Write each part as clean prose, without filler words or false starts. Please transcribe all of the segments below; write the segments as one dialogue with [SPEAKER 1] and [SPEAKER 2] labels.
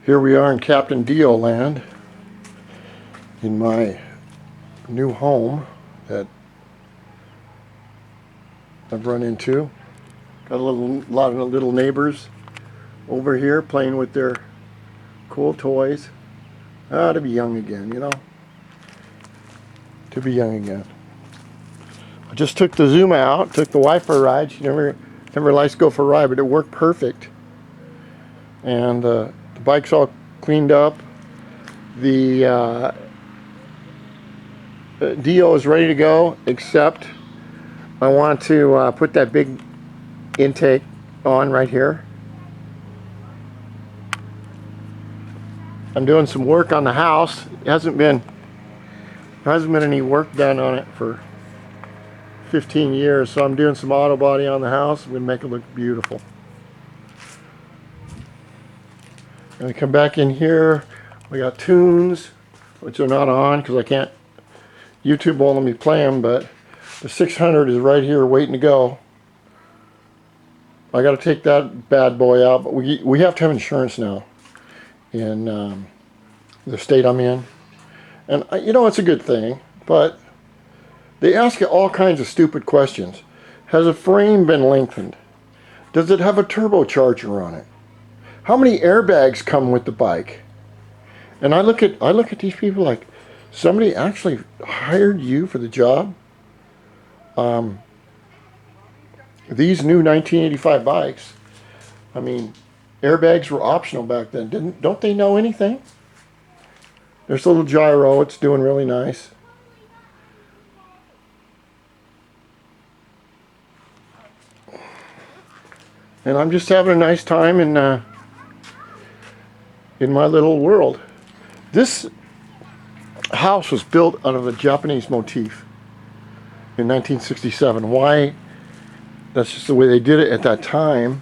[SPEAKER 1] Here we are in Captain Dio land in my new home that I've run into. Got a lot of little neighbors over here playing with their cool toys. To be young again, you know. To be young again. I just took the Zuma out, took the wife for a ride. She never likes to go for a ride, but it worked perfect. And the bike's all cleaned up. The Dio is ready to go, except I want to put that big intake on right here. I'm doing some work on the house. There hasn't been any work done on it for 15 years, so I'm doing some auto body on the house. I'm going to make it look beautiful. And we come back in here. We got tunes, which are not on because I can't. YouTube won't let me play them, but the 600 is right here waiting to go. I got to take that bad boy out, but we have to have insurance now in the state I'm in. And you know, it's a good thing, but they ask you all kinds of stupid questions. Has a frame been lengthened? Does it have a turbocharger on it? How many airbags come with the bike? And I look at these people like, somebody actually hired you for the job? These new 1985 bikes, I mean, airbags were optional back then. Don't they know anything? There's a little gyro. It's doing really nice. And I'm just having a nice time in my little world. This house was built out of a Japanese motif in 1967. Why? That's just the way they did it at that time.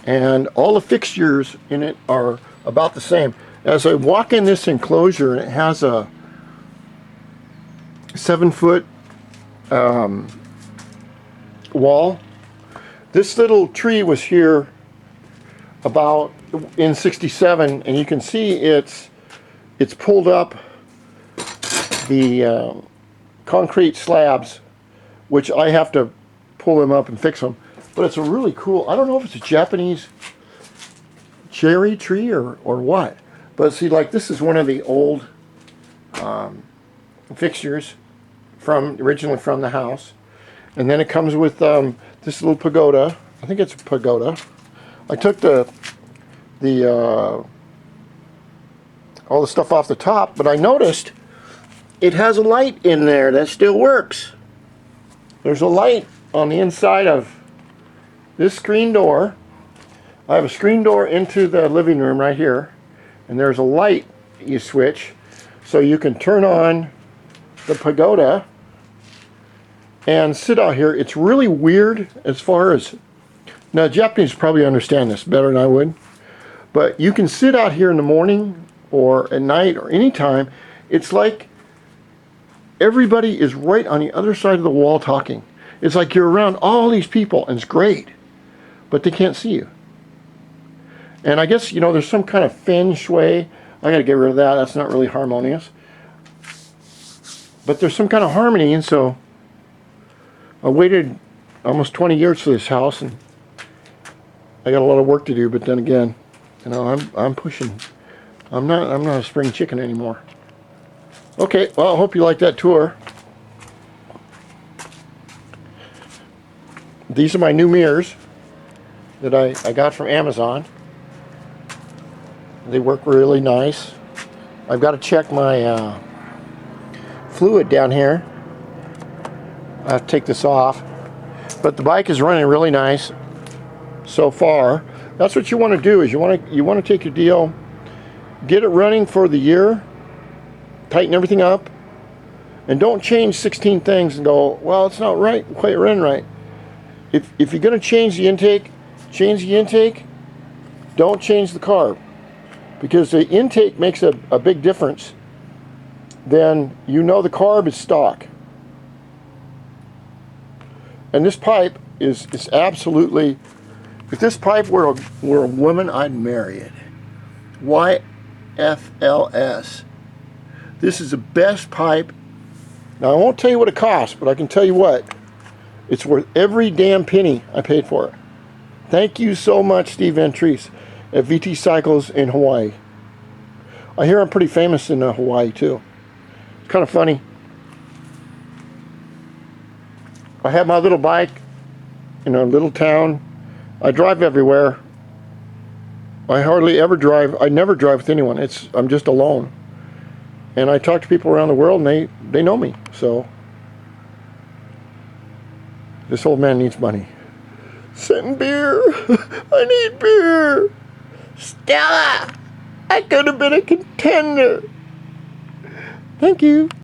[SPEAKER 1] And all the fixtures in it are about the same. As I walk in this enclosure, and it has a 7-foot wall. This little tree was here about in 67, and you can see it's pulled up the concrete slabs, which I have to pull them up and fix them. But it's a really cool, I don't know if it's a Japanese cherry tree or what. But see, like, this is one of the old fixtures originally from the house. And then it comes with this little pagoda. I think it's a pagoda. I took all the stuff off the top, but I noticed it has a light in there that still works. There's a light on the inside of this screen door. I have a screen door into the living room right here, and there's a light you switch so you can turn on the pagoda and sit out here. It's really weird as far as, now Japanese probably understand this better than I would, but you can sit out here in the morning or at night or anytime. It's like everybody is right on the other side of the wall talking. It's like you're around all these people, and it's great, but they can't see you. And I guess, you know, there's some kind of feng shui. I gotta get rid of that. That's not really harmonious. But there's some kind of harmony, and so I waited almost 20 years for this house, and I got a lot of work to do. But then again, you know, I'm pushing. I'm not a spring chicken anymore. Okay, well, I hope you like that tour. These are my new mirrors that I got from Amazon. They work really nice. I've got to check my fluid down here. I have to take this off. But the bike is running really nice so far. That's what you want to do, is you want to take your deal, get it running for the year, tighten everything up, and don't change 16 things and go, well, it's not quite running right. If you're going to change the intake, change the intake. Don't change the carb, because the intake makes a big difference. Then you know the carb is stock. And this pipe is absolutely, if this pipe were a woman, I'd marry it. YFLS. This is the best pipe. Now I won't tell you what it costs, but I can tell you what. It's worth every damn penny I paid for it. Thank you so much, Steve Ventrise at VT Cycles in Hawaii. I hear I'm pretty famous in Hawaii too. It's kind of funny. I have my little bike in a little town. I drive everywhere. I hardly ever drive. I never drive with anyone. I'm just alone. And I talk to people around the world and they know me. So this old man needs money. Send beer. I need beer. Stella, I could have been a contender. Thank you.